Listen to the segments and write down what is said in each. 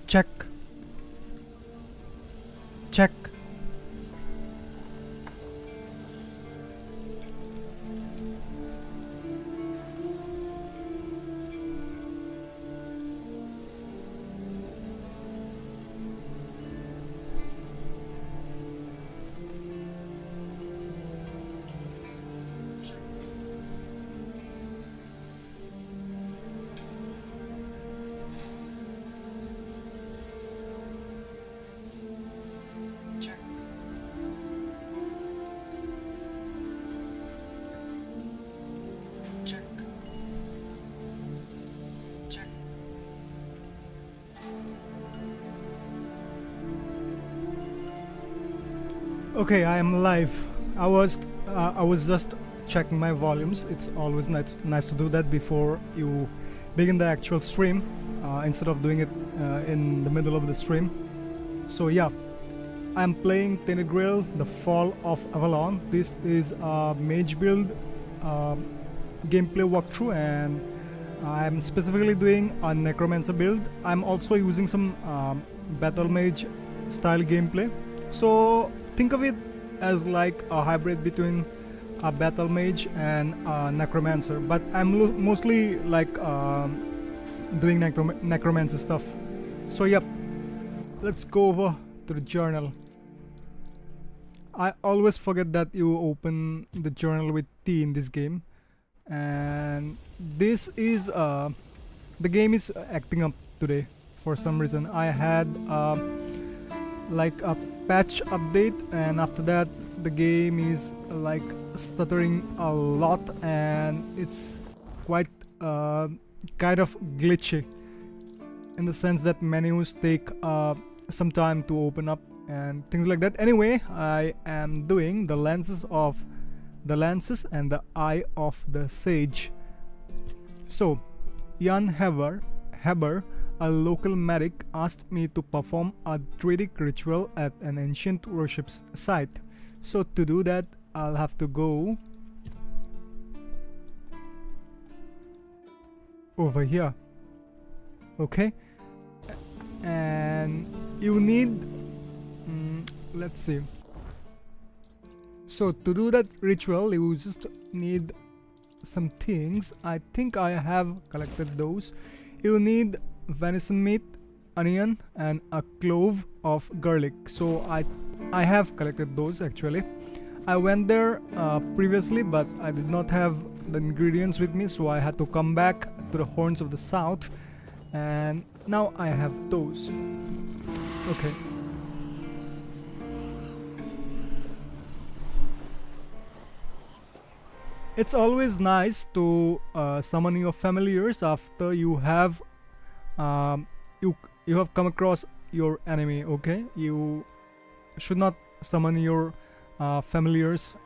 Check. Check. Okay, I am live. I was just checking my volumes. It's always nice to do that before you begin the actual stream, instead of doing it in the middle of the stream. So yeah, I'm playing Tainted Grail, The Fall of Avalon. This is a mage build gameplay walkthrough, and I'm specifically doing a Necromancer build. I'm also using some battle mage style gameplay. So think of it as like a hybrid between a battle mage and a necromancer, but I'm mostly like doing necromancer stuff. So yep, let's go over to the journal. I always forget that you open the journal with T in this game, and this is the game is acting up today for some reason. I had like a patch update, and after that the game is like stuttering a lot, and it's quite kind of glitchy in the sense that menus take some time to open up and things like that. Anyway, I am doing the lances and the Eye of the Sage. So Jan Heber, a local medic, asked me to perform a druidic ritual at an ancient worship site. So to do that, I'll have to go over here. Okay, and you need let's see. So to do that ritual, you just need some things. I think I have collected those. You need venison meat, onion, and a clove of garlic. So I have collected those actually. I went there previously, but I did not have the ingredients with me, so I had to come back to the Horns of the South, and now I have those. Okay. It's always nice to summon your familiars after you have you have come across your enemy. Okay, you should not summon your familiars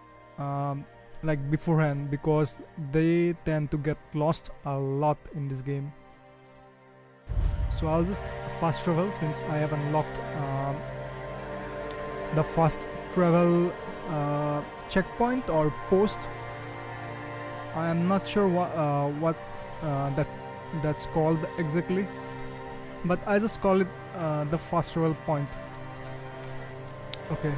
like beforehand, because they tend to get lost a lot in this game. So I'll just fast travel since I have unlocked the fast travel checkpoint or post. I am not sure what that's called exactly, but I just call it the fast travel point. Okay.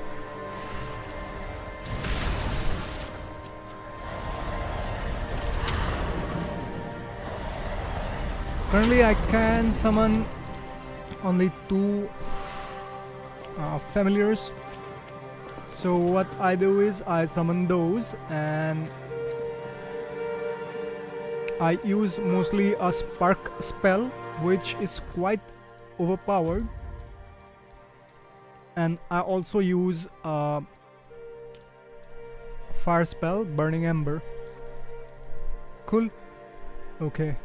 Currently I can summon only 2 familiars. So what I do is I summon those, and I use mostly a spark spell, which is quite overpowered, and I also use a fire spell, Burning Ember. Cool. Okay.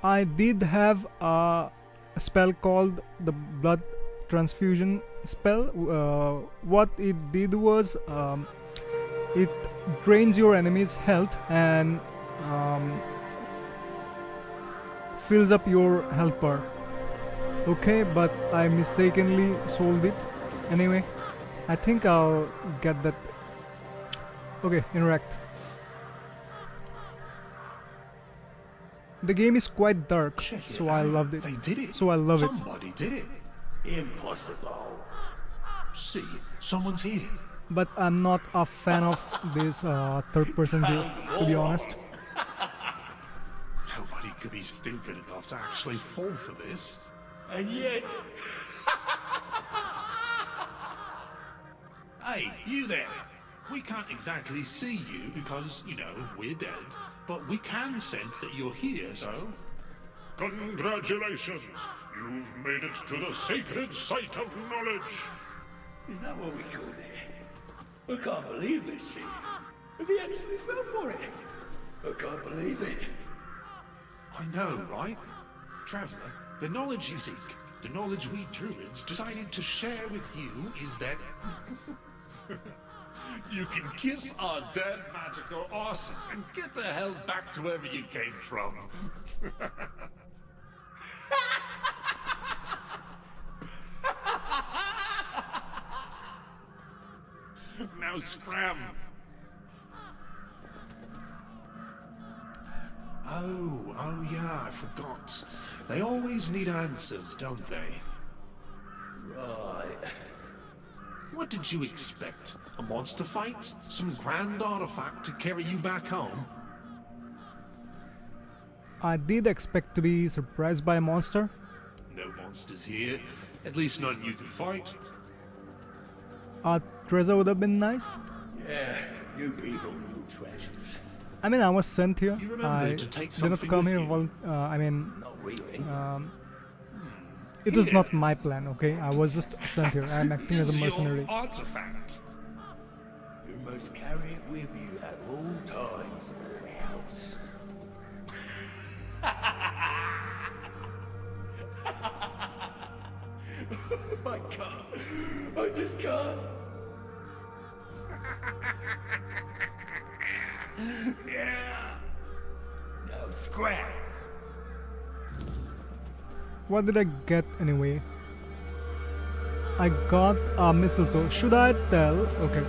I did have a spell called the Blood Transfusion spell. What it did was it drains your enemy's health and fills up your health bar. Okay, but I mistakenly sold it. Anyway, I think I'll get that. Okay, interact. The game is quite dark, Check so it I out. loved it. They did it. So I love it. Somebody did it. Impossible. See, someone's here. But I'm not a fan of this third-person view, to be honest. Nobody could be stupid enough to actually fall for this. And yet, Hey, you there. We can't exactly see you because, you know, we're dead. But we can sense that you're here, so... Congratulations! You've made it to the sacred site of knowledge! is that what we call it? I can't believe this shit. He actually fell for it. I can't believe it. I know, right? Traveler, the knowledge you seek, the knowledge we druids decided to share with you is that... you can kiss our dead magical asses and get the hell back to wherever you came from. Now scram! Oh yeah, I forgot. They always need answers, don't they? Right. What did you expect? A monster fight? Some grand artifact to carry you back home? I did expect to be surprised by a monster. No monsters here. At least none you could fight. A treasure would have been nice. Yeah, you people and your treasures. I mean, I was sent here. You remember I to take did not something come with here. you? Not really. It was not my plan, okay? I was just sent here. I'm acting as a Here's your mercenary. artifact. You must carry it with you at all times, or else. I can't. I just can't. Yeah. Now scrap. What did I get anyway? I got a mistletoe. Should I tell? Okay,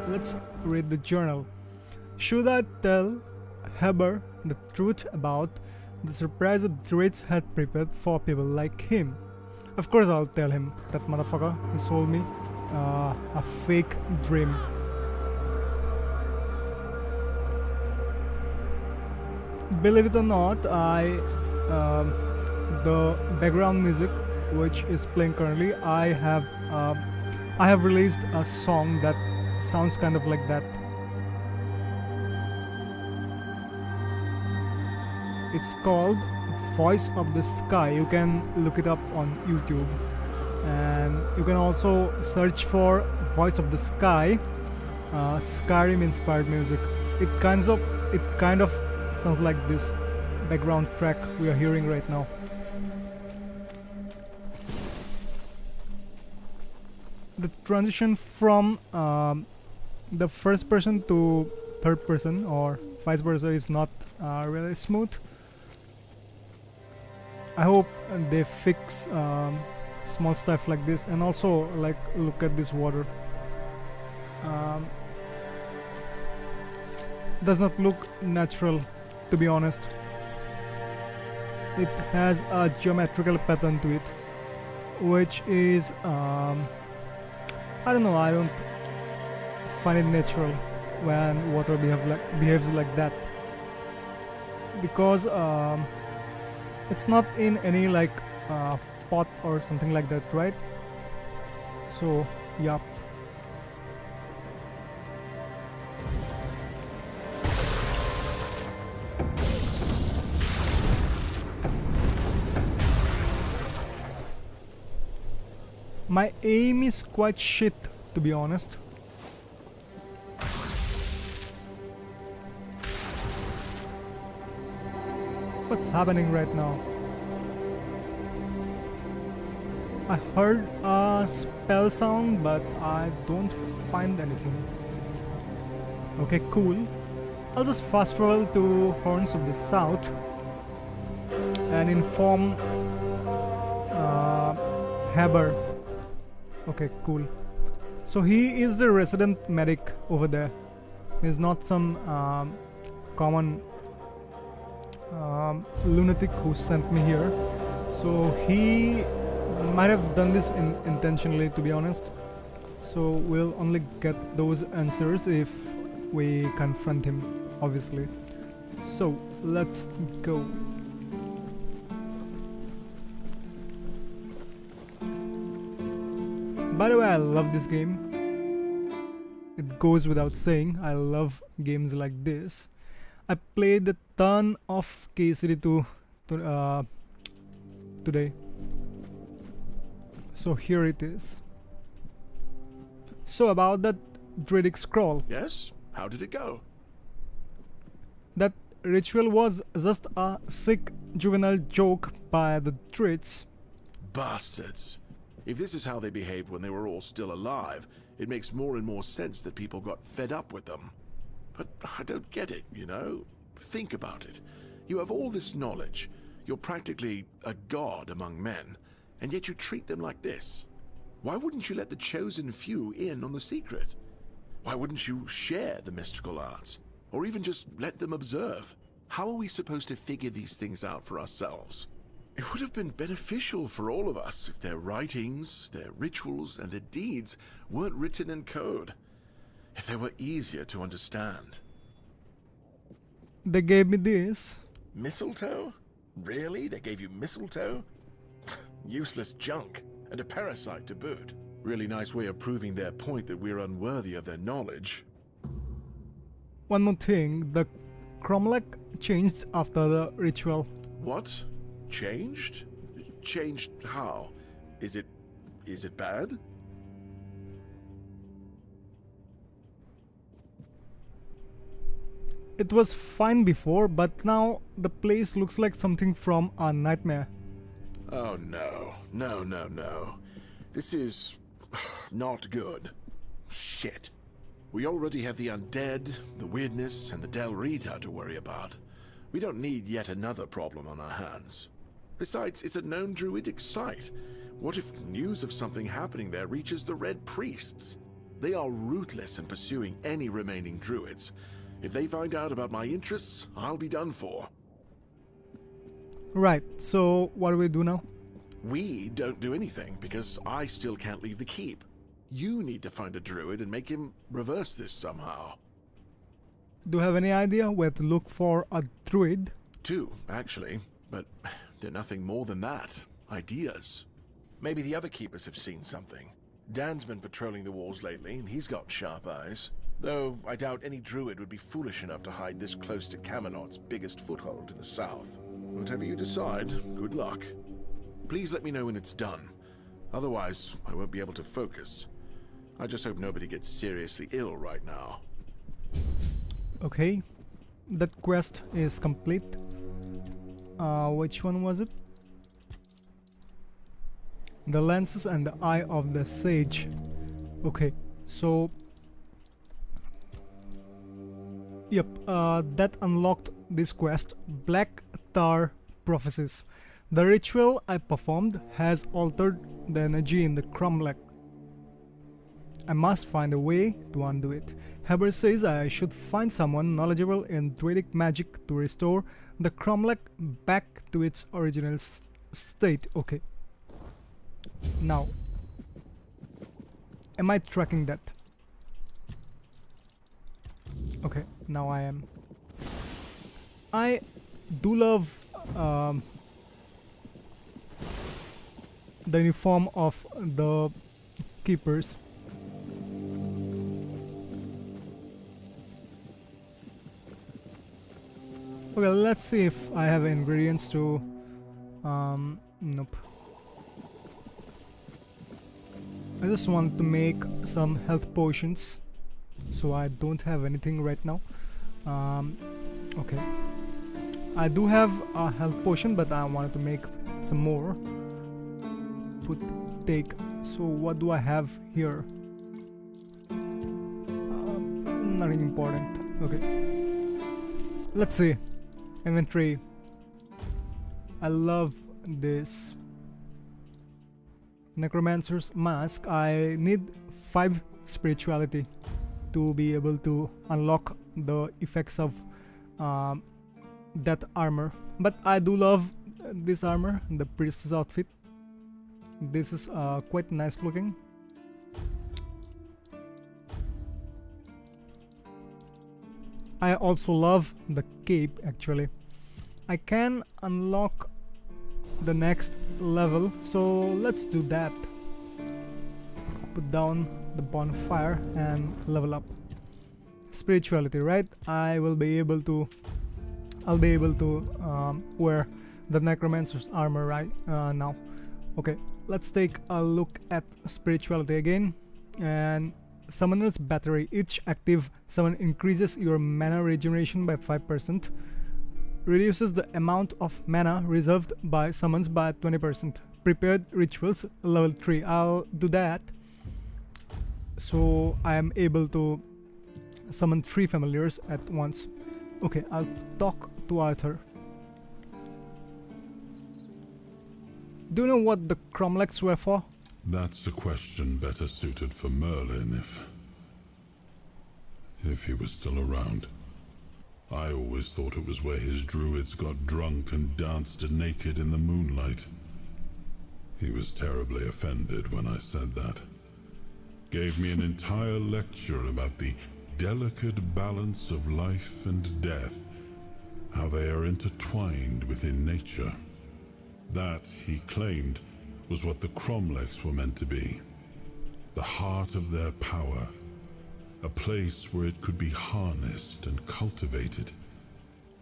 let's read the journal. Should I tell Heber the truth about the surprise that Druids had prepared for people like him? Of course I'll tell him. That motherfucker, he sold me a fake dream. Believe it or not, the background music which is playing currently, I have released a song that sounds kind of like that. It's called Voice of the Sky. You can look it up on YouTube, and you can also search for Voice of the Sky, Skyrim inspired music. It kind of sounds like this background track we are hearing right now. The transition from the first person to third person or vice versa is not really smooth. I hope they fix small stuff like this, and also like look at this water. Does not look natural, to be honest. It has a geometrical pattern to it, which is I don't know, I don't find it natural when water behaves like that, because it's not in any like pot or something like that, right? So yeah. My aim is quite shit, to be honest. What's happening right now? I heard a spell sound, but I don't find anything. Okay, cool. I'll just fast travel to Horns of the South and inform Heber. Okay, cool. So he is the resident medic over there. He's not some common lunatic who sent me here. So he might have done this intentionally, to be honest. So we'll only get those answers if we confront him, obviously. So let's go. By the way, I love this game. It goes without saying, I love games like this. I played a ton of KCD2 today. So here it is. So about that Druidic scroll. Yes? How did it go? That ritual was just a sick juvenile joke by the Druids. Bastards. If this is how they behaved when they were all still alive, it makes more and more sense that people got fed up with them. But I don't get it, you know? Think about it. You have all this knowledge. You're practically a god among men, and yet you treat them like this. Why wouldn't you let the chosen few in on the secret? Why wouldn't you share the mystical arts? Or even just let them observe? How are we supposed to figure these things out for ourselves? It would have been beneficial for all of us if their writings, their rituals, and their deeds weren't written in code. If they were easier to understand. They gave me this. Mistletoe? Really? They gave you mistletoe? Useless junk, and a parasite to boot. Really nice way of proving their point that we're unworthy of their knowledge. One more thing, the cromlech changed after the ritual. What? Changed? Changed how? Is it bad? It was fine before, but now the place looks like something from a nightmare. Oh no. No. This is not good. Shit. We already have the undead, the weirdness, and the Del Rita to worry about. We don't need yet another problem on our hands. Besides, it's a known druidic site. What if news of something happening there reaches the Red Priests? They are ruthless in pursuing any remaining druids. If they find out about my interests, I'll be done for. Right, so what do we do now? We don't do anything, because I still can't leave the keep. You need to find a druid and make him reverse this somehow. Do you have any idea where to look for a druid? Two, actually, but they're nothing more than that. Ideas. Maybe the other keepers have seen something. Dan's been patrolling the walls lately, and he's got sharp eyes. Though I doubt any druid would be foolish enough to hide this close to Camelot's biggest foothold in the south. Whatever you decide, good luck. Please let me know when it's done. Otherwise, I won't be able to focus. I just hope nobody gets seriously ill right now. Okay, that quest is complete. Which one was it? The lenses and the eye of the sage. Okay, so yep, that unlocked this quest, Black Tar Prophecies. The ritual I performed has altered the energy in the cromlech. I must find a way to undo it. Heber says I should find someone knowledgeable in druidic magic to restore the cromlech back to its original state. Okay. Now, am I tracking that? Okay, now I am. I do love the uniform of the keepers. Okay, let's see if I have ingredients to nope. I just want to make some health potions, so I don't have anything right now. Okay, I do have a health potion, but I wanted to make some more. Take. So what do I have here? Nothing important. Okay, let's see. Inventory. I love this Necromancer's mask. I need 5 spirituality to be able to unlock the effects of that armor. But I do love this armor, the priest's outfit. This is quite nice looking. I also love the cape actually. I can unlock the next level, so let's do that. Put down the bonfire and level up. Spirituality, right? I'll be able to wear the Necromancer's armor right now. Okay, let's take a look at spirituality again. And Summoner's Battery. Each active summon increases your mana regeneration by 5%. Reduces the amount of mana reserved by summons by 20%. Prepared Rituals, level 3. I'll do that. So I am able to summon 3 familiars at once. Okay, I'll talk to Arthur. Do you know what the cromlechs were for? That's a question better suited for Merlin if he was still around. I always thought it was where his druids got drunk and danced naked in the moonlight. He was terribly offended when I said that. Gave me an entire lecture about the delicate balance of life and death, how they are intertwined within nature. That, he claimed, was what the cromlechs were meant to be. The heart of their power. A place where it could be harnessed and cultivated.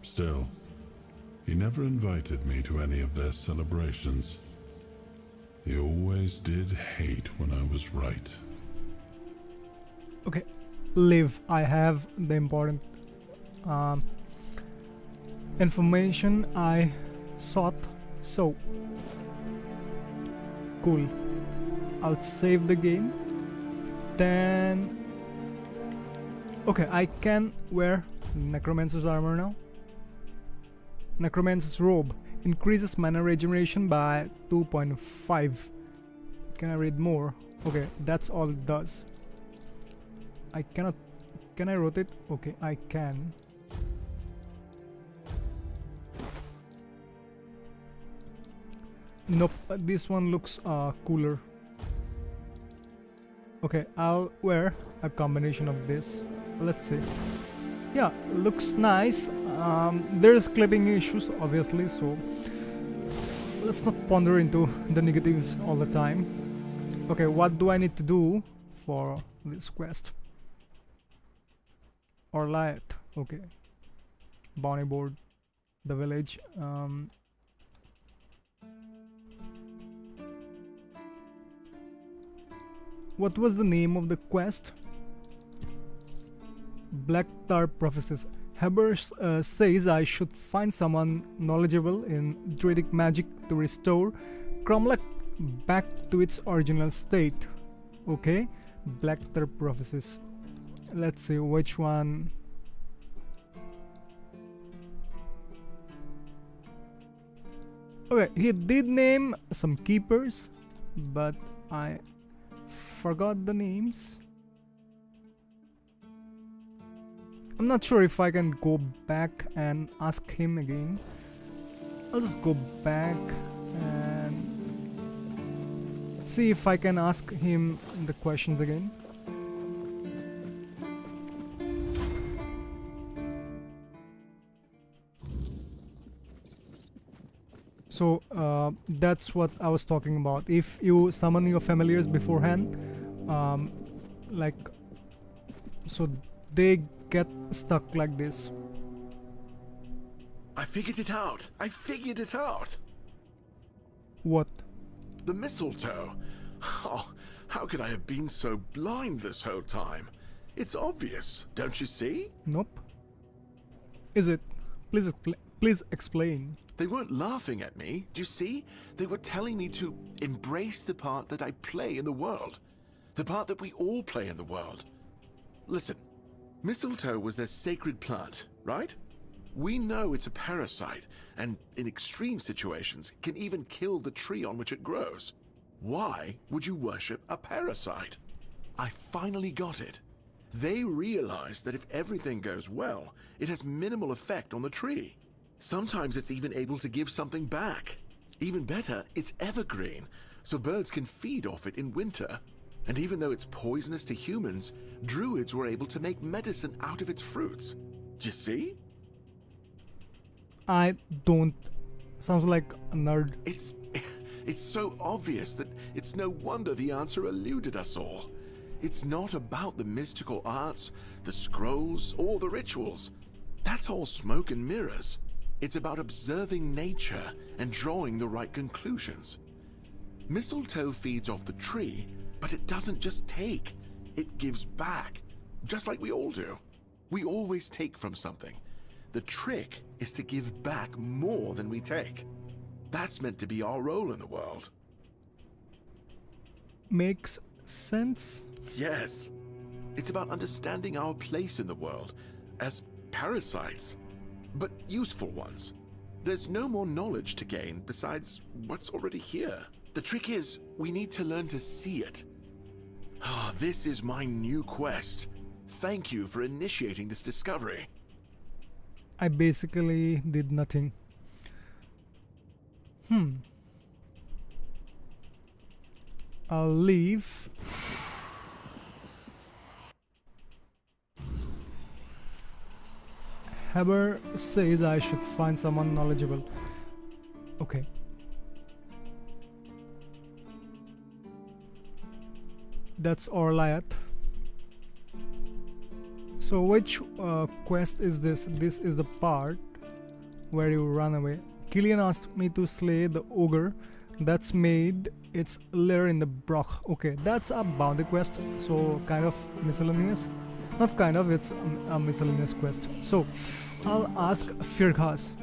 Still, he never invited me to any of their celebrations. He always did hate when I was right. Okay, Liv, I have the important information I sought. So cool. I'll save the game. Then okay, I can wear Necromancer's armor now. Necromancer's robe increases mana regeneration by 2.5. Can I read more? Okay, that's all it does. I cannot. Can I rotate? Okay, I can. Nope, this one looks cooler. Okay, I'll wear a combination of this. Let's see. Yeah, looks nice. There's clipping issues obviously, so let's not ponder into the negatives all the time. Okay, what do I need to do for this quest? Or light. Okay. Bounty board. The village. What was the name of the quest? Black Tar Prophecies. Haber says I should find someone knowledgeable in druidic magic to restore Cromlech back to its original state. Okay, Black Tar Prophecies. Let's see which one. Okay, he did name some keepers, but I forgot the names. I'm not sure if I can go back and ask him again. I'll just go back and see if I can ask him the questions again. So that's what I was talking about. If you summon your familiars beforehand, like, so they get stuck like this. I figured it out. I figured it out. What? The mistletoe. Oh, how could I have been so blind this whole time? It's obvious, don't you see? Nope. Is it? Please explain. They weren't laughing at me, do you see? They were telling me to embrace the part that I play in the world. The part that we all play in the world. Listen, mistletoe was their sacred plant, right? We know it's a parasite, and in extreme situations, can even kill the tree on which it grows. Why would you worship a parasite? I finally got it. They realized that if everything goes well, it has minimal effect on the tree. Sometimes it's even able to give something back. Even better, it's evergreen, so birds can feed off it in winter. And even though it's poisonous to humans, druids were able to make medicine out of its fruits. Do you see? I don't. Sounds like a nerd. It's so obvious that it's no wonder the answer eluded us all. It's not about the mystical arts, the scrolls, or the rituals. That's all smoke and mirrors. It's about observing nature and drawing the right conclusions. Mistletoe feeds off the tree, but it doesn't just take. It gives back, just like we all do. We always take from something. The trick is to give back more than we take. That's meant to be our role in the world. Makes sense? Yes. It's about understanding our place in the world as parasites, but useful ones. There's no more knowledge to gain besides what's already here. The trick is, we need to learn to see it. Ah, this is my new quest. Thank you for initiating this discovery. I basically did nothing. I'll leave. Heber says I should find someone knowledgeable. Okay. That's Orliat. So which quest is this? This is the part where you run away. Killian asked me to slay the ogre that's made its lair in the Broch. Okay, that's a bounty quest, so kind of miscellaneous. Not kind of, it's a miscellaneous quest. So, I'll ask Firkhas.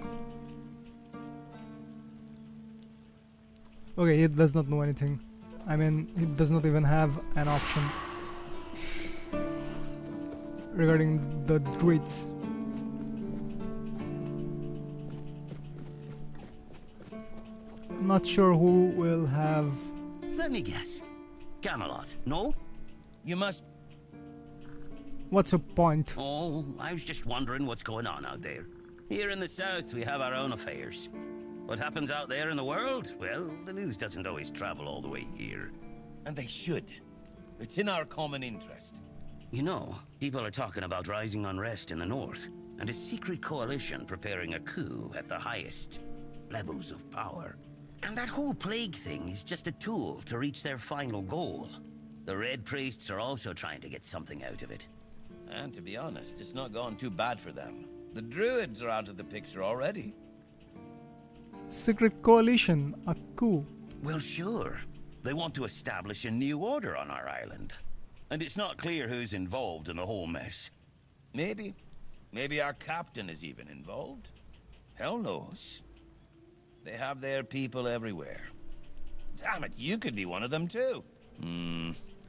Okay, it does not know anything. I mean, it does not even have an option regarding the druids. Not sure who will have. Let me guess. Camelot, no? You must. What's your point? Oh, I was just wondering what's going on out there. Here in the south, we have our own affairs. What happens out there in the world? Well, the news doesn't always travel all the way here. And they should. It's in our common interest. You know, people are talking about rising unrest in the north, and a secret coalition preparing a coup at the highest levels of power. And that whole plague thing is just a tool to reach their final goal. The Red Priests are also trying to get something out of it. And to be honest, it's not gone too bad for them. The druids are out of the picture already. Secret coalition, a coup. Well, sure. They want to establish a new order on our island. And it's not clear who's involved in the whole mess. Maybe. Maybe our captain is even involved. Hell knows. They have their people everywhere. Damn it, you could be one of them too.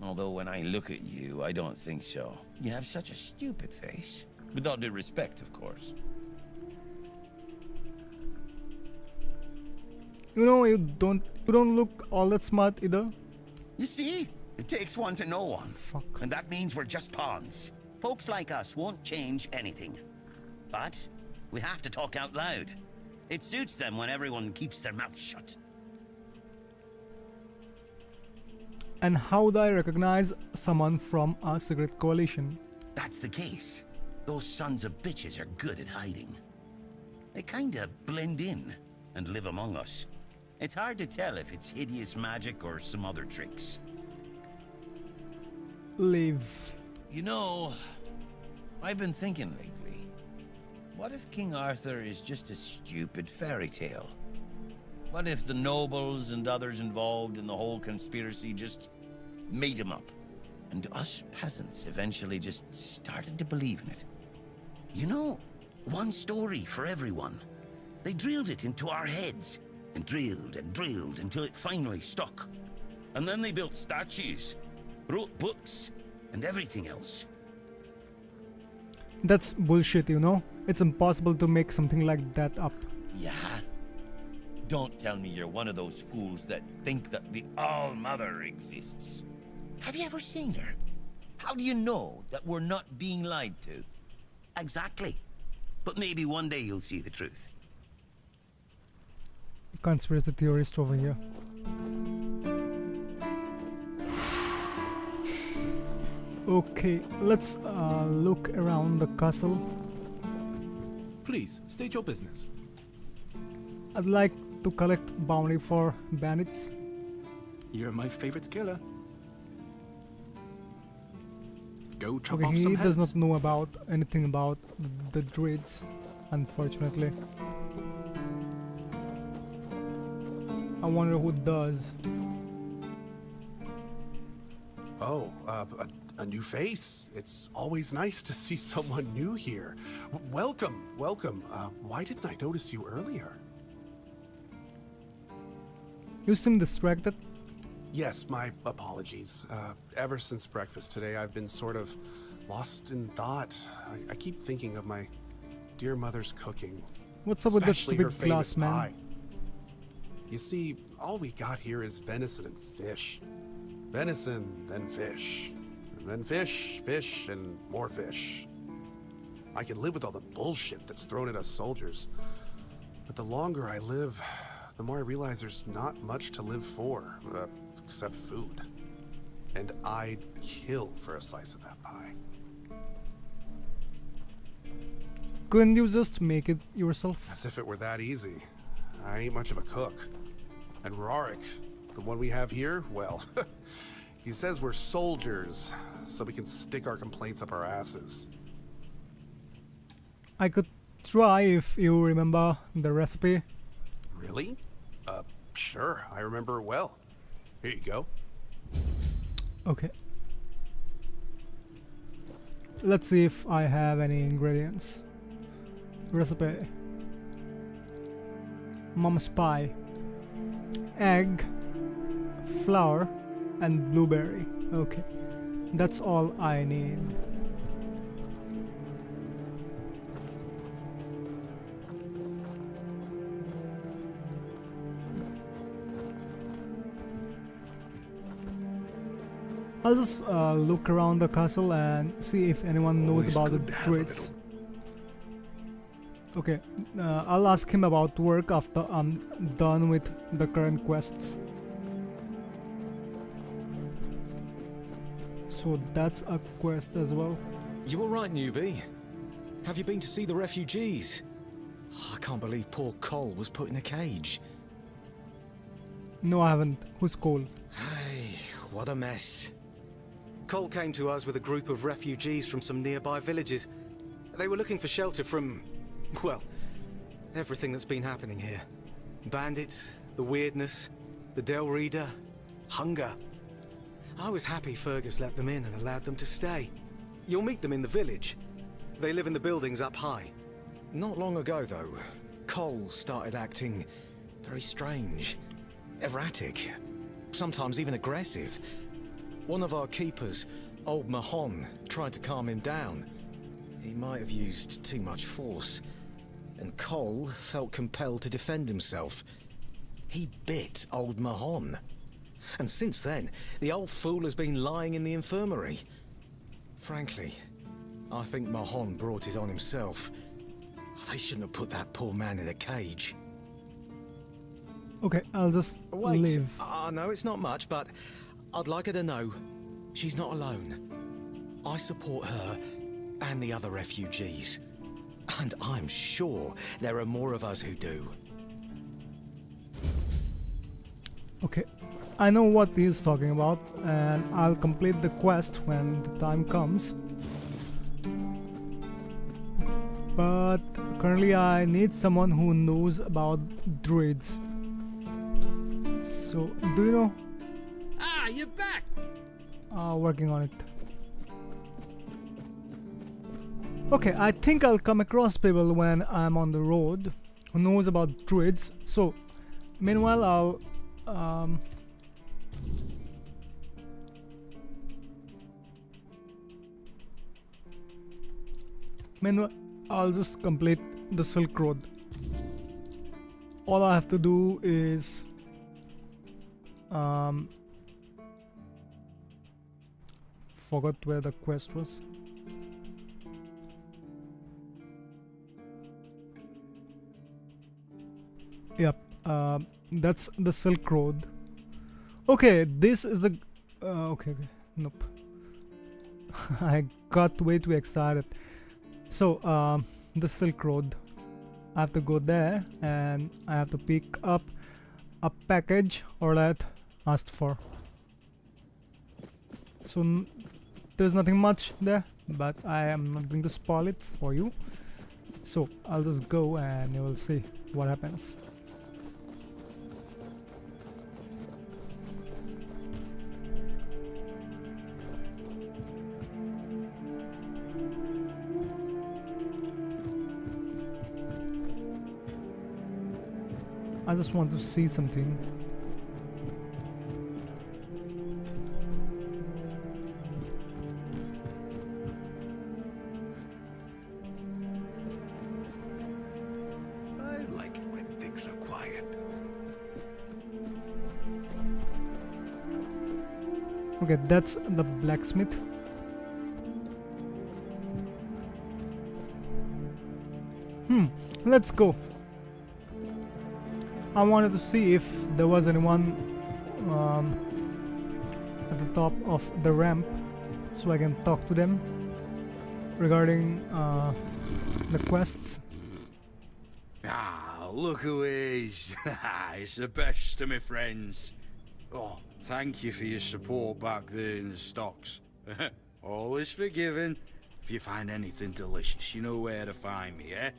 Although when I look at you, I don't think so. You have such a stupid face. With all due respect, of course. You know, you don't look all that smart either. You see? It takes one to know one. Fuck. And that means we're just pawns. Folks like us won't change anything. But we have to talk out loud. It suits them when everyone keeps their mouth shut. And how do I recognize someone from a secret coalition? That's the case. Those sons of bitches are good at hiding. They kinda blend in and live among us. It's hard to tell if it's hideous magic or some other tricks. Leave. You know, I've been thinking lately. What if King Arthur is just a stupid fairy tale? What if the nobles and others involved in the whole conspiracy just made him up? And us peasants eventually just started to believe in it. You know, one story for everyone. They drilled it into our heads, and drilled until it finally stuck. And then they built statues, wrote books, and everything else. That's bullshit, you know? It's impossible to make something like that up. Yeah? Don't tell me you're one of those fools that think that the All-Mother exists. Have you ever seen her? How do you know that we're not being lied to? Exactly. But maybe one day you'll see the truth. conspiracy theorist over here. Okay, let's look around the castle. Please, state your business. I'd like to collect bounty for bandits. You're my favorite killer. Go chop Okay, off he some does heads. not know about anything about the druids, unfortunately. I wonder who does. Oh, a new face. It's always nice to see someone new here. Welcome, welcome. Why didn't I notice you earlier? You seem distracted. Yes, my apologies. Ever since breakfast today, I've been sort of lost in thought. I keep thinking of my dear mother's cooking. What's up with that Especially her stupid glass, famous man? pie. You see, all we got here is venison and fish. Venison, then fish. And then fish, fish, and more fish. I can live with all the bullshit that's thrown at us soldiers. But the longer I live, the more I realize there's not much to live for, except food. And I'd kill for a slice of that pie. Couldn't you just make it yourself? As if it were that easy. I ain't much of a cook. And Rorik, the one we have here, well, he says we're soldiers, so we can stick our complaints up our asses. I could try if you remember the recipe. Really? Sure, I remember it well. Here you go. Okay. Let's see if I have any ingredients. Recipe. Mum's pie. Egg. Flour. And blueberry. Okay. That's all I need. I'll just look around the castle and see if anyone knows Always about the good to have a druids. Okay, I'll ask him about work after I'm done with the current quests. So that's a quest as well. You alright, newbie? Have you been to see the refugees? I can't believe poor Cole was put in a cage. No, I haven't. Who's Cole? Hey, what a mess. Cole came to us with a group of refugees from some nearby villages. They were looking for shelter from, well, everything that's been happening here. Bandits, the weirdness, the Del Reader, hunger. I was happy Fergus let them in and allowed them to stay. You'll meet them in the village. They live in the buildings up high. Not long ago, though, Cole started acting very strange, erratic, sometimes even aggressive. One of our keepers, Old Mahon, tried to calm him down. He might have used too much force, and Cole felt compelled to defend himself. He bit Old Mahon. And since then, the old fool has been lying in the infirmary. Frankly, I think Mahon brought it on himself. They shouldn't have put that poor man in a cage. Okay, I'll just Wait, leave. no, it's not much, but I'd like her to know she's not alone. I support her and the other refugees. And I'm sure there are more of us who do. Okay, I know what he's talking about, and I'll complete the quest when the time comes. But currently I need someone who knows about druids. So, do you know? Ah, you're back! Working on it. Okay, I think I'll come across people when I'm on the road who knows about druids. So, meanwhile I'll just complete the Silk Road. All I have to do is forgot where the quest was. Yep, that's the Silk Road. Okay, this is the okay, nope. I got way too excited. So the Silk Road, I have to go there and I have to pick up a package Orlat asked for. So there's nothing much there, but I am not going to spoil it for you. So I'll just go and you will see what happens. I just want to see something. I like it when things are quiet. Okay, that's the blacksmith. Let's go. I wanted to see if there was anyone at the top of the ramp so I can talk to them regarding the quests. Ah, look who is. It's the best of my friends. Oh, thank you for your support back there in the stocks. Always forgiving. If you find anything delicious, you know where to find me, eh?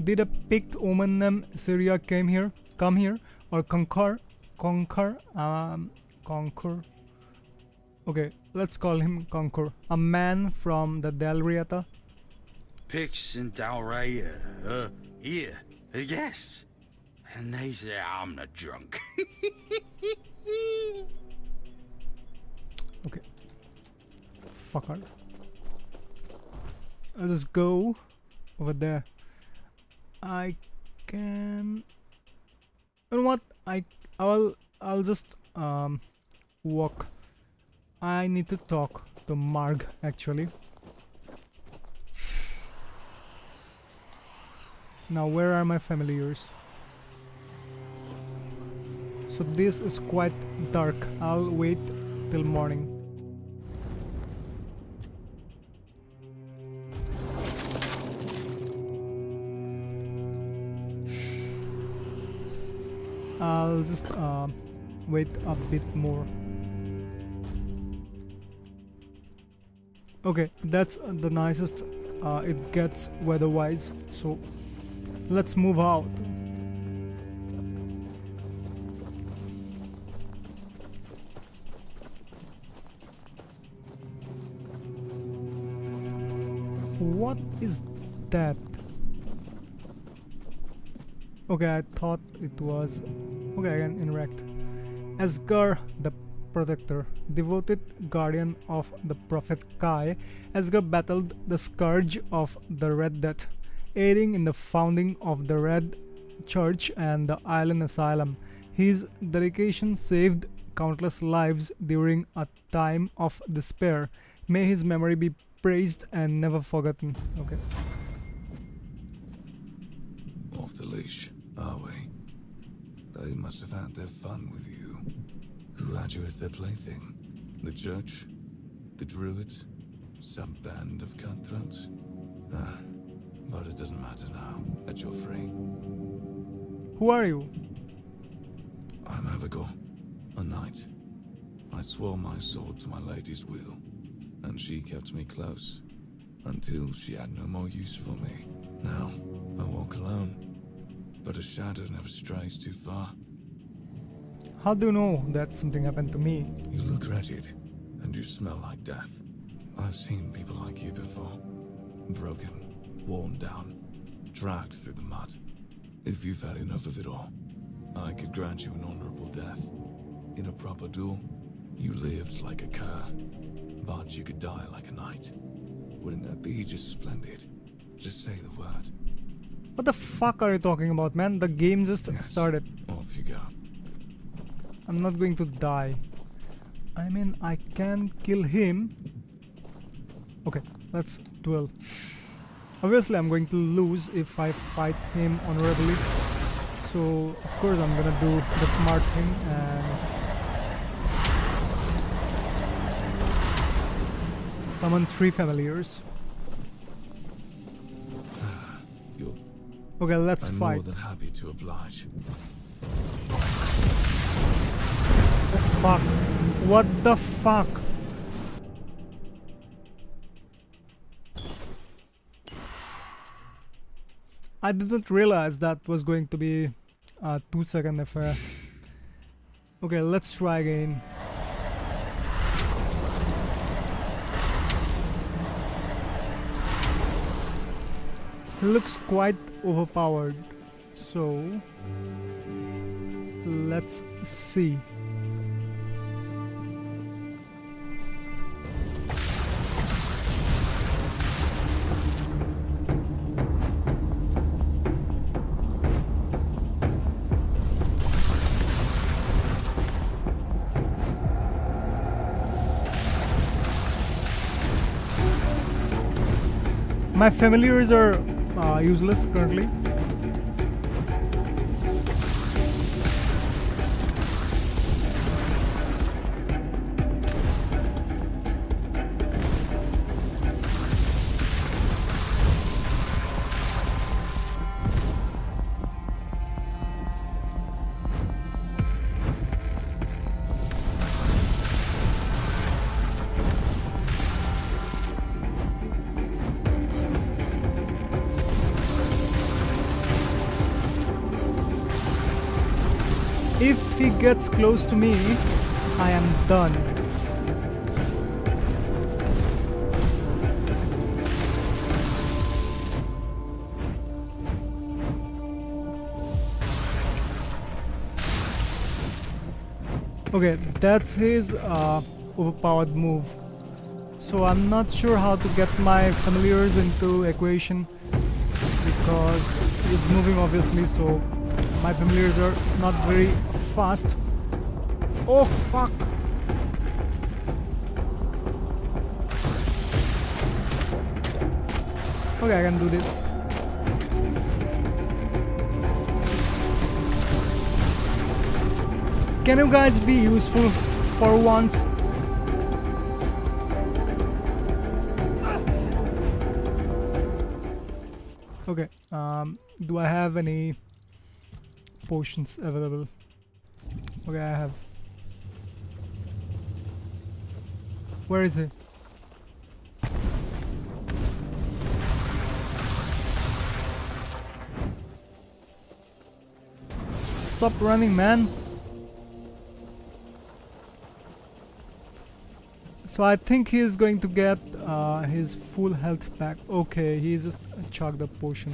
Did a picked omen named Syria come here or conquer? Okay, let's call him Conquer. A man from the Dalriata. Pix and Dalraya, here, the guests. And they say I'm not drunk. Okay. Fucker. I'll just go over there. I can. You know what? I'll just walk. I need to talk to Marg actually. Now where are my familiars? So this is quite dark. I'll wait till morning. I'll just wait a bit more. Okay, that's the nicest it gets weather-wise. So let's move out. What is that? Okay, I thought it was... Okay, I can interact. Asgar the Protector, devoted guardian of the Prophet Kai, Asgar battled the scourge of the Red Death, aiding in the founding of the Red Church and the Island Asylum. His dedication saved countless lives during a time of despair. May his memory be praised and never forgotten. Okay. Off the leash, are we? They must have had their fun with you. Who had you as their plaything? The church? The druids? Some band of cutthroats? But it doesn't matter now that you're free. Who are you? I'm Abigor, a knight. I swore my sword to my lady's will, and she kept me close, until she had no more use for me. Now, I walk alone, but a shadow never strays too far. How do you know that something happened to me? You look wretched, and you smell like death. I've seen people like you before. Broken, worn down, dragged through the mud. If you've had enough of it all, I could grant you an honorable death. In a proper duel, you lived like a cur, but you could die like a knight. Wouldn't that be just splendid? Just say the word. What the fuck are you talking about, man? The game just started. Off you go. I'm not going to die. I mean, I can kill him. Okay, let's duel. Obviously I'm going to lose if I fight him honorably, so of course I'm gonna do the smart thing and summon 3 familiars. Okay, let's I'm fight. more than happy to oblige. Oh fuck. What the fuck? I didn't realize that was going to be a 2-second affair. Okay, let's try again. He looks quite overpowered, so let's see. My familiars are useless currently. If he gets close to me, I am done. Okay, that's his overpowered move. So I'm not sure how to get my familiars into equation because he's moving obviously, so my familiars are not very fast. Oh fuck! Okay, I can do this. Can you guys be useful for once? Okay, do I have any potions available? Okay, I have. Where is he? Stop running, man. So I think he is going to get his full health back. Okay, he just chugged the potion.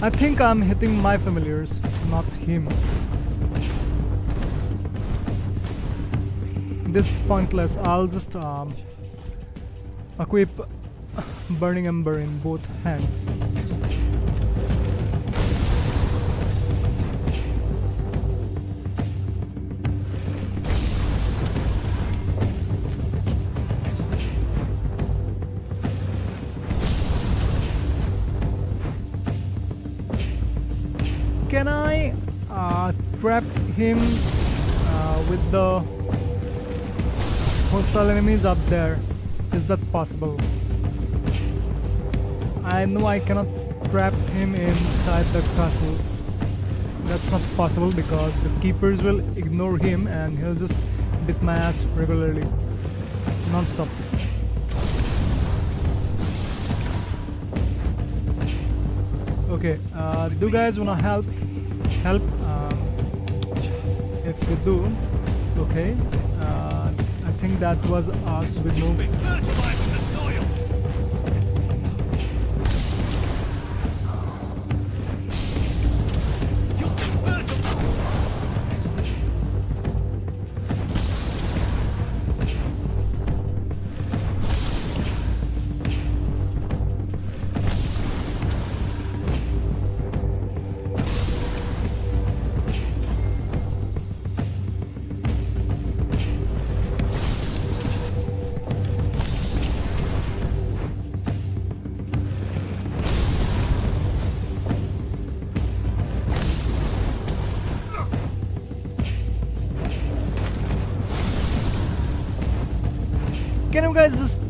I think I'm hitting my familiars, not him. This is pointless. I'll just equip Burning Ember in both hands. Can I trap him with the hostile enemies up there? Is that possible? I know I cannot trap him inside the castle. That's not possible because the keepers will ignore him and he'll just beat my ass regularly, non-stop. Okay, do you guys wanna help? If you do, okay. I think that was us with no. Can you guys just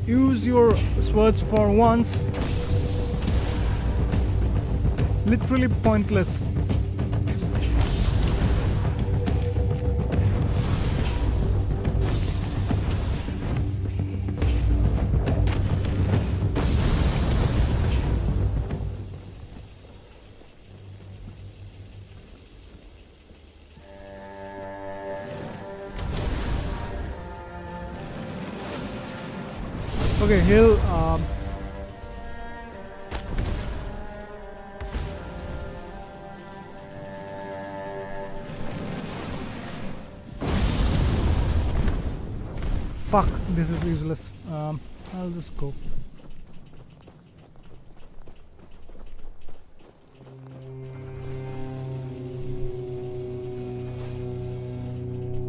use your swords for once? Literally pointless. Okay, he'll fuck, this is useless. I'll just go.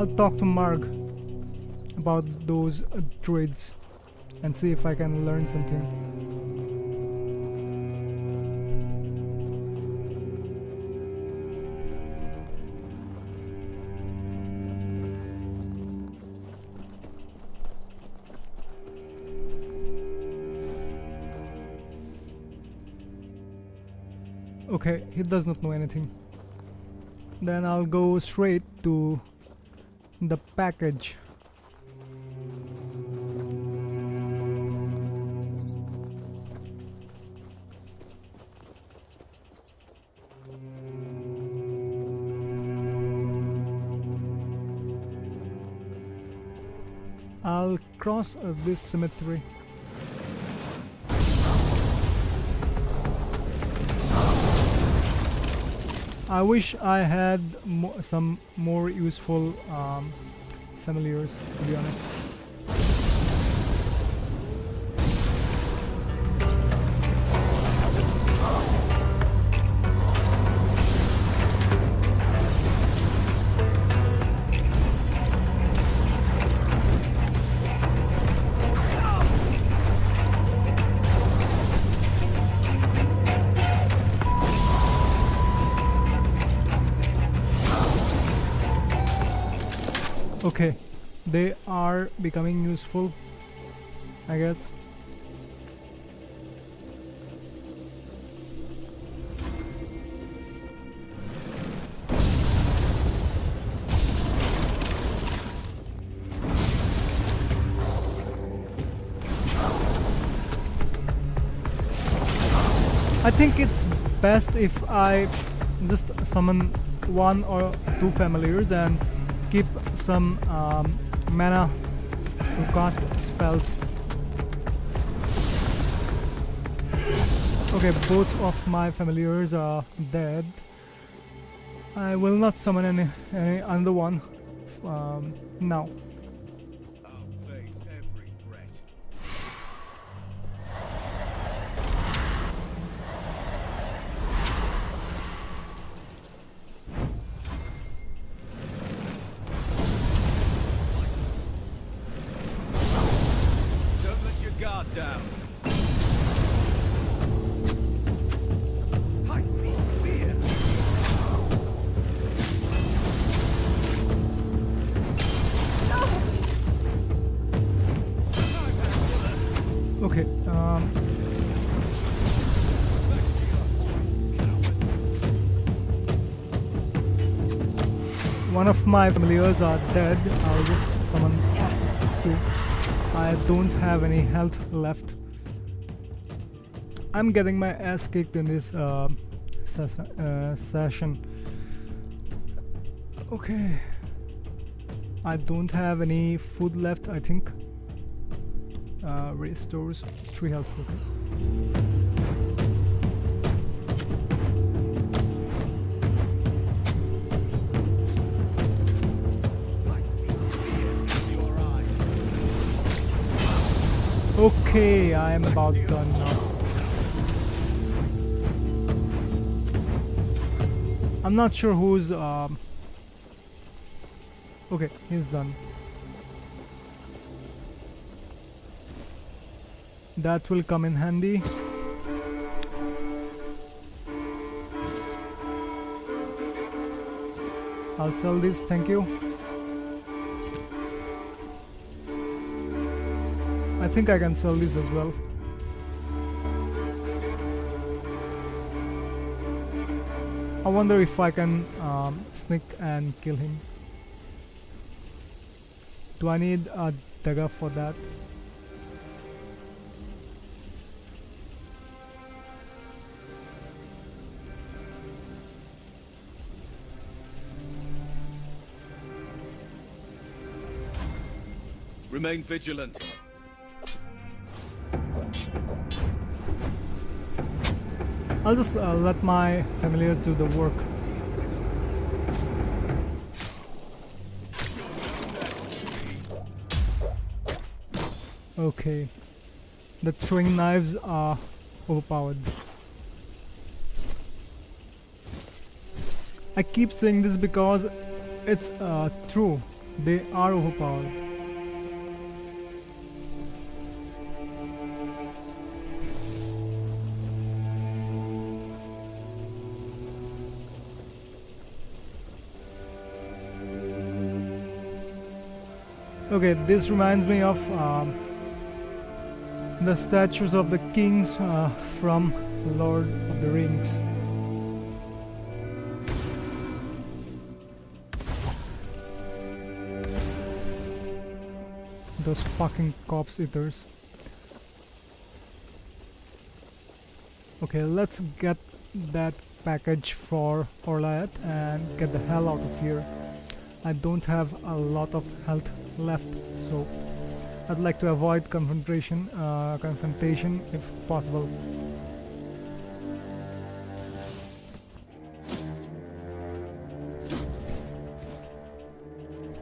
I'll talk to Marg about those druids and see if I can learn something. Okay, he does not know anything. Then I'll go straight to the package. I'll cross this cemetery. I wish I had some more useful familiars, to be honest. Okay, they are becoming useful, I guess. I think it's best if I just summon one or two familiars and keep some mana to cast spells. Okay, both of my familiars are dead. I will not summon any another one now. Down. Okay. One of my familiars are dead. I'll just summon two. I don't have any health left. I'm getting my ass kicked in this session. Okay. I don't have any food left, I think. Restores 3 health. Okay. Okay, I am about done now. I'm not sure who's okay, he's done. That will come in handy. I'll sell this, thank you. I think I can sell these as well. I wonder if I can sneak and kill him. Do I need a dagger for that? Remain vigilant. I'll just let my familiars do the work. Okay. The throwing knives are overpowered. I keep saying this because it's true. They are overpowered. Okay, this reminds me of the statues of the kings from Lord of the Rings. Those fucking corpse eaters. Okay, let's get that package for Orliat and get the hell out of here. I don't have a lot of health left, so I'd like to avoid confrontation if possible.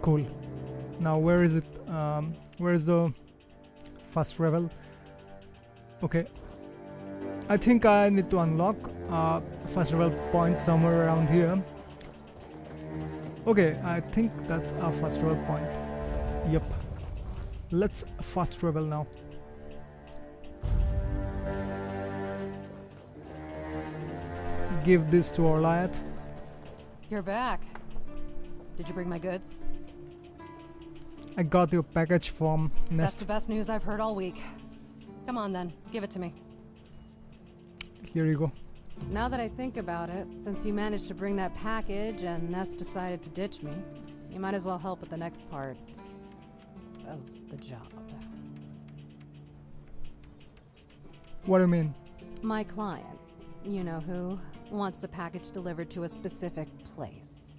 Cool. Now where is it? Where is the first revel? Okay. I think I need to unlock first revel point somewhere around here. Okay, I think that's our first revel point. Yep. Let's fast travel now. Give this to Orliat. You're back. Did you bring my goods? I got your package from Nest. That's the best news I've heard all week. Come on then, give it to me. Here you go. Now that I think about it, since you managed to bring that package and Nest decided to ditch me, you might as well help with the next part of the job. What do you mean? My client, you know who, wants the package delivered to a specific place.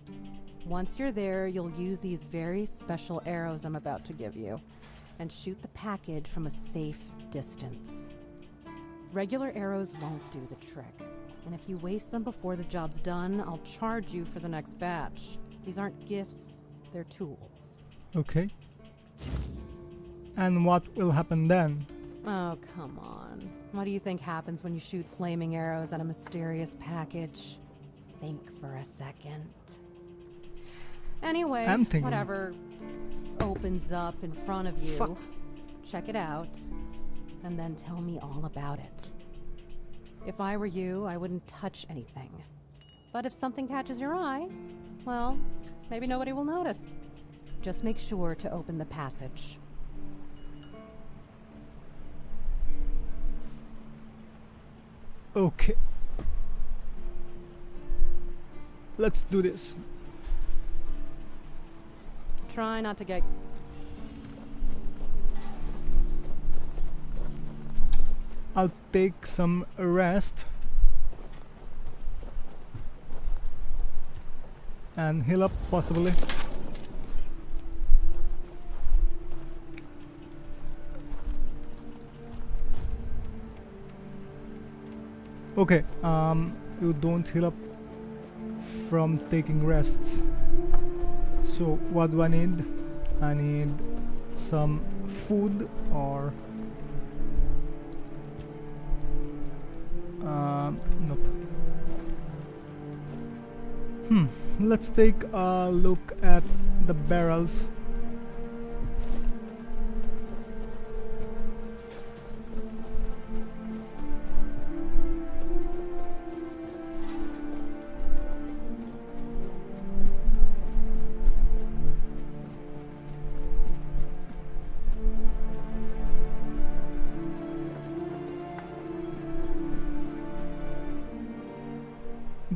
Once you're there, you'll use these very special arrows I'm about to give you and shoot the package from a safe distance. Regular arrows won't do the trick, and if you waste them before the job's done, I'll charge you for the next batch. These aren't gifts, they're tools. Okay. And what will happen then? Oh, come on. What do you think happens when you shoot flaming arrows at a mysterious package? Think for a second. Anyway, I'm thinking. whatever opens up in front of you, Fuck. check it out, and then tell me all about it. If I were you, I wouldn't touch anything. But if something catches your eye, well, maybe nobody will notice. Just make sure to open the passage. Okay. Let's do this. Try not to get... I'll take some rest and heal up possibly. Okay, you don't heal up from taking rests. So what do I need? I need some food or nope. Let's take a look at the barrels.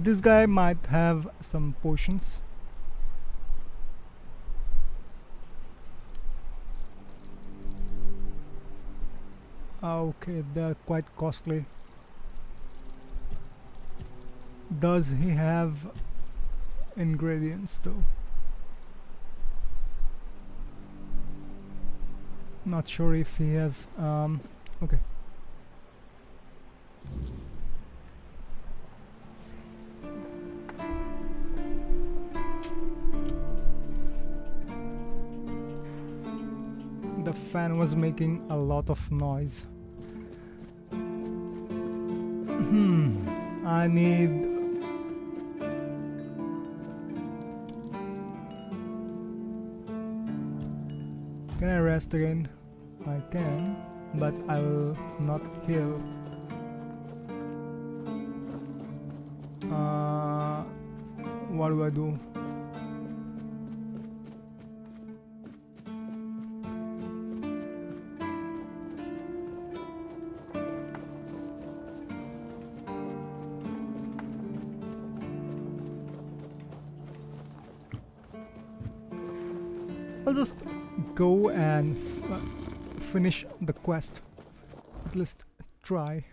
This guy might have some potions. Okay, they're quite costly. Does he have ingredients though? Not sure if he has. Okay. The fan was making a lot of noise. I need. Can I rest again? I can, but I will not heal. What do I do? I'll just go and finish the quest. At least try.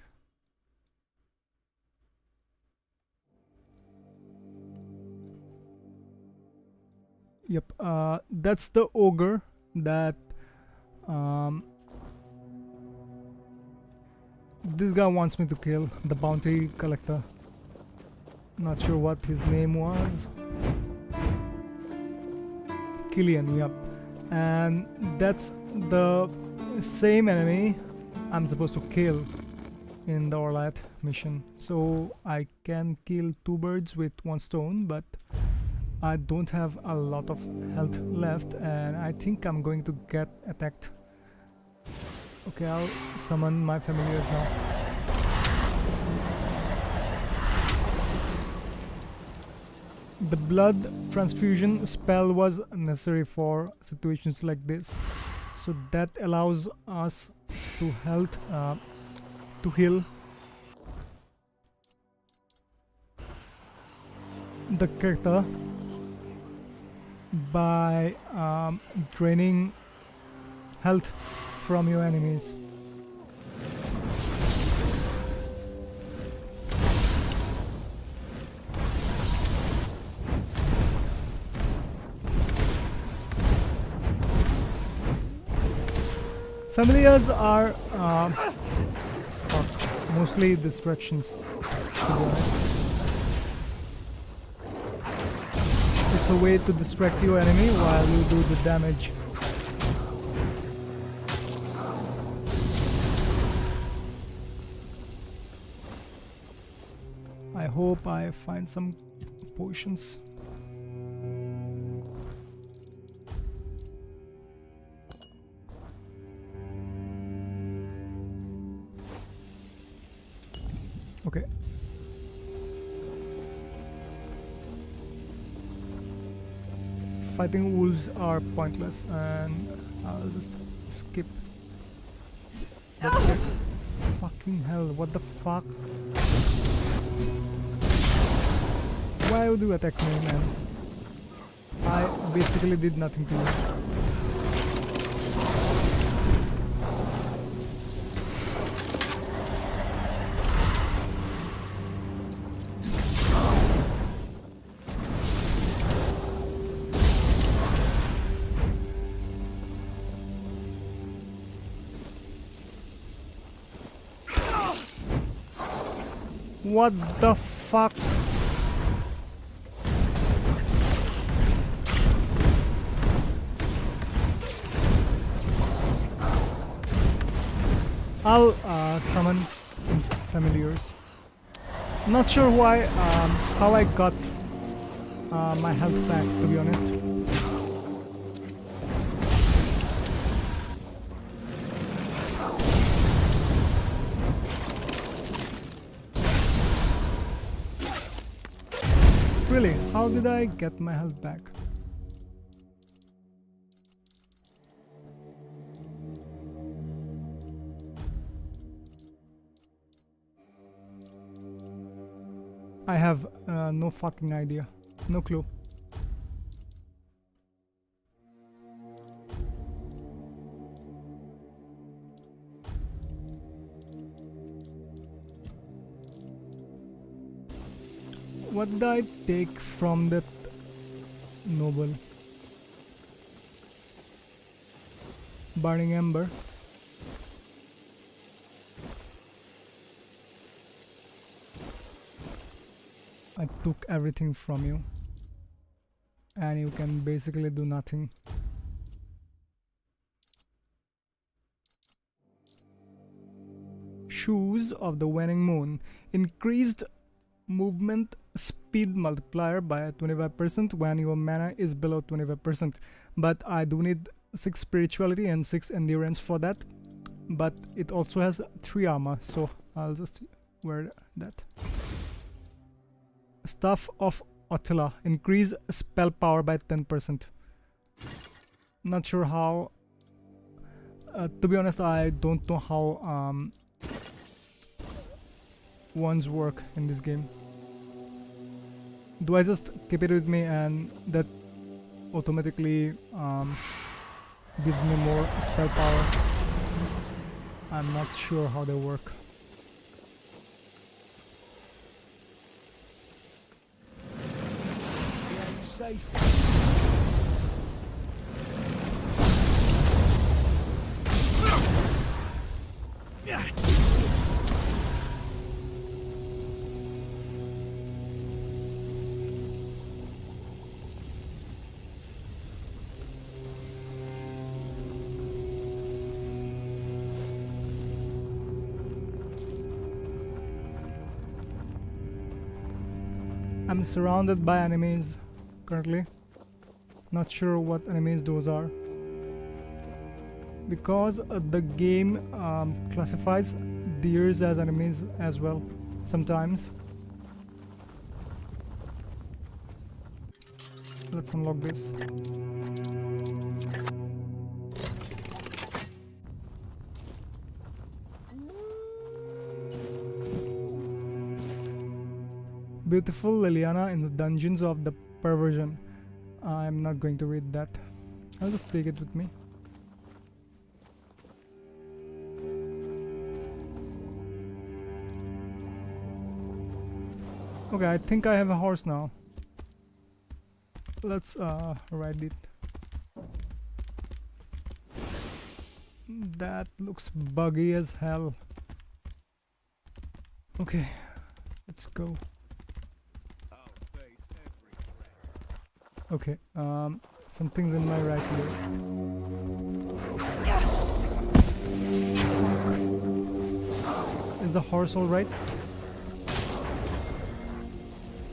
Yep, that's the ogre that this guy wants me to kill, the bounty collector. Not sure what his name was. Killian, yep. And that's the same enemy I'm supposed to kill in the Orlat mission. So I can kill two birds with one stone, but I don't have a lot of health left and I think I'm going to get attacked. Okay, I'll summon my familiars now. The blood transfusion spell was necessary for situations like this, so that allows us to heal the character by draining health from your enemies. Familiars are mostly distractions, to be honest. It's a way to distract your enemy while you do the damage. I hope I find some potions. Okay. Fighting wolves are pointless and I'll just skip. Fucking hell, what the fuck? Why would you attack me, man? I basically did nothing to you. What the fuck? I'll summon some familiars. Not sure why, how I got my health back, to be honest. Really, how did I get my health back? I have no fucking idea. No clue. What did I take from that noble? Burning Ember. I took everything from you, and you can basically do nothing. Shoes of the Waning Moon. Increased movement speed multiplier by 25% when your mana is below 25%. But I do need 6 spirituality and 6 endurance for that. But it also has 3 armor, so I'll just wear that. Staff of Attila. Increase spell power by 10%. Not sure how. To be honest, I don't know how wands work in this game. Do I just keep it with me and that automatically gives me more spell power? I'm not sure how they work. I'm surrounded by enemies currently. Not sure what enemies those are. Because the game classifies deers as enemies as well sometimes. Let's unlock this. Beautiful Liliana in the Dungeons of the Perversion. I'm not going to read that. I'll just take it with me. Okay, I think I have a horse now. Let's ride it. That looks buggy as hell. Okay, let's go. Okay, something's in my right leg. Is the horse alright?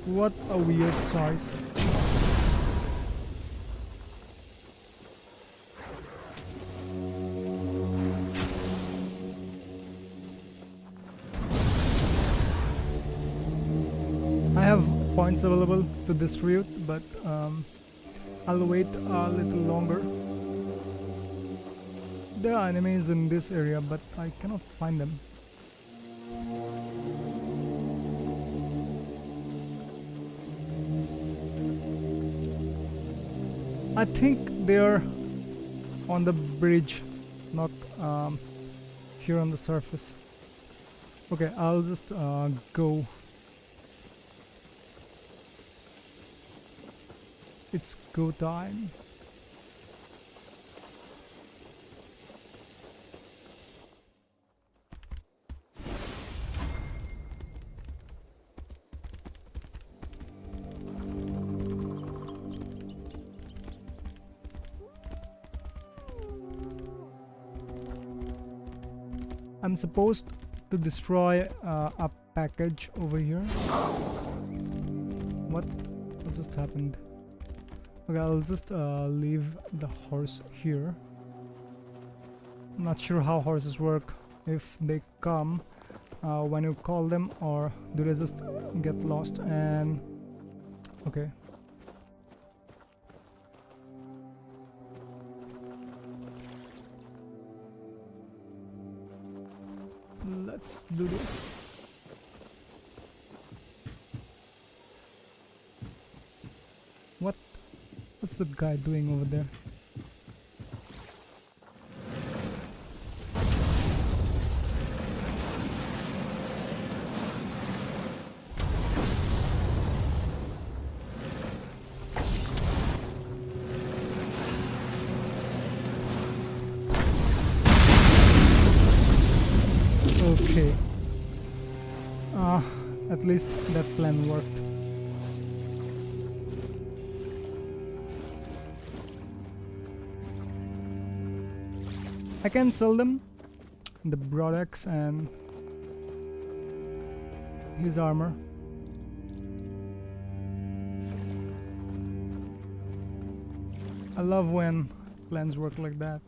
What a weird size. I have points available to this route, but I'll wait a little longer. There are enemies in this area, but I cannot find them. I think they're on the bridge, not here on the surface. Okay, I'll just go. It's go time. I'm supposed to destroy a package over here. What just happened? Okay, I'll just leave the horse here. I'm not sure how horses work, if they come when you call them, or do they just get lost and... Okay. Let's do this. What's that guy doing over there? Okay. At least that plan worked. I can sell them, the broadaxe and his armor. I love when plans work like that.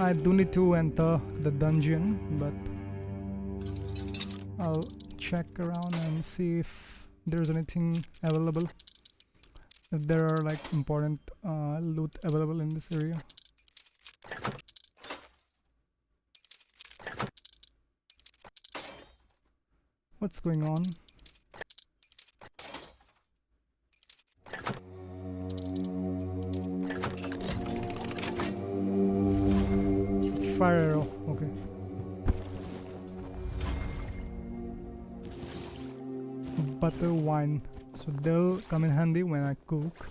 I do need to enter the dungeon, but I'll check around and see if there's anything available. If there are like important loot available in this area. What's going on? Fire arrow, okay. Butter wine, so they'll come in handy when I cook.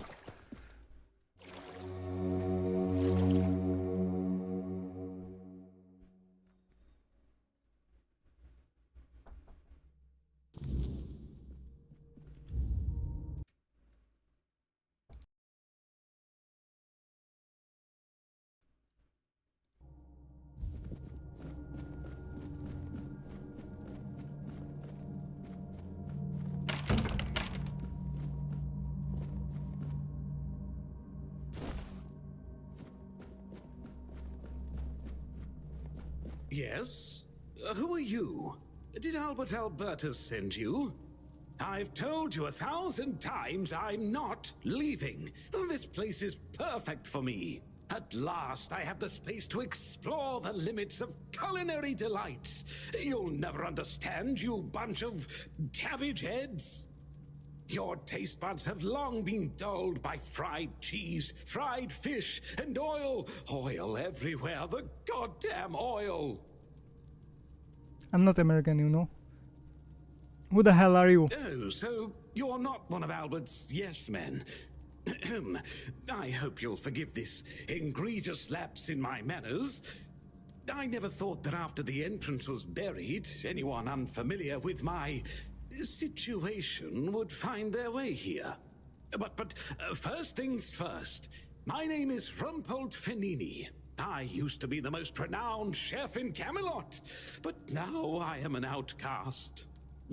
Yes? Who are you? Did Albert Albertus send you? I've told you 1,000 times I'm not leaving. This place is perfect for me. At last, I have the space to explore the limits of culinary delights. You'll never understand, you bunch of cabbage heads. Your taste buds have long been dulled by fried cheese, fried fish, and oil. Oil everywhere, the goddamn oil. I'm not American, you know. Who the hell are you? Oh, so you're not one of Albert's yes men. I hope you'll forgive this egregious lapse in my manners. I never thought that after the entrance was buried, anyone unfamiliar with my situation would find their way here. But first things first. My name is Rumpold Fenini. I used to be the most renowned chef in Camelot, but now I am an outcast.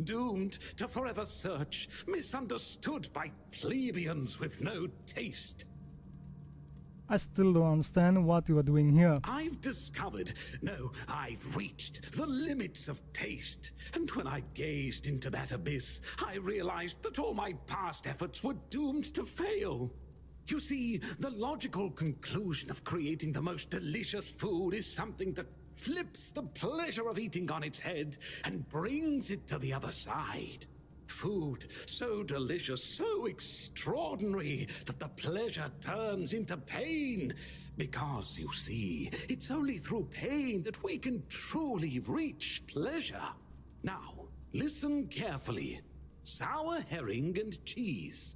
Doomed to forever search, misunderstood by plebeians with no taste. I still don't understand what you are doing here. I've discovered, no, I've reached the limits of taste. And when I gazed into that abyss, I realized that all my past efforts were doomed to fail. You see, the logical conclusion of creating the most delicious food is something that flips the pleasure of eating on its head and brings it to the other side. Food so delicious, so extraordinary, that the pleasure turns into pain. Because, you see, it's only through pain that we can truly reach pleasure. Now, listen carefully. Sour herring and cheese.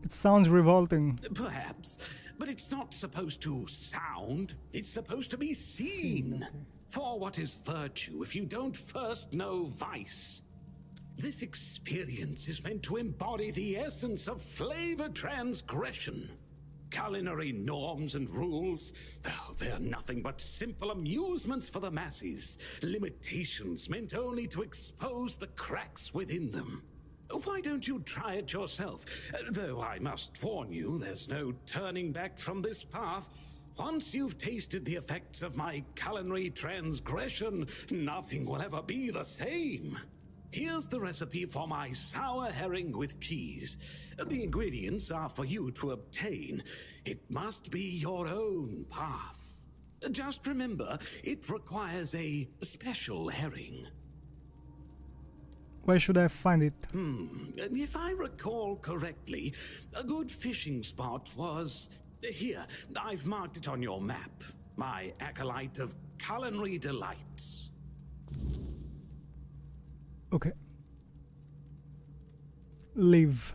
It sounds revolting. Perhaps, but it's not supposed to sound. It's supposed to be seen. Okay. For what is virtue if you don't first know vice? This experience is meant to embody the essence of flavor transgression. Culinary norms and rules, they're nothing but simple amusements for the masses. Limitations meant only to expose the cracks within them. Why don't you try it yourself? Though I must warn you, there's no turning back from this path. Once you've tasted the effects of my culinary transgression, nothing will ever be the same. Here's the recipe for my sour herring with cheese. The ingredients are for you to obtain. It must be your own path. Just remember, it requires a special herring. Where should I find it? If I recall correctly, a good fishing spot was... Here, I've marked it on your map. My acolyte of culinary delights. Okay. Leave.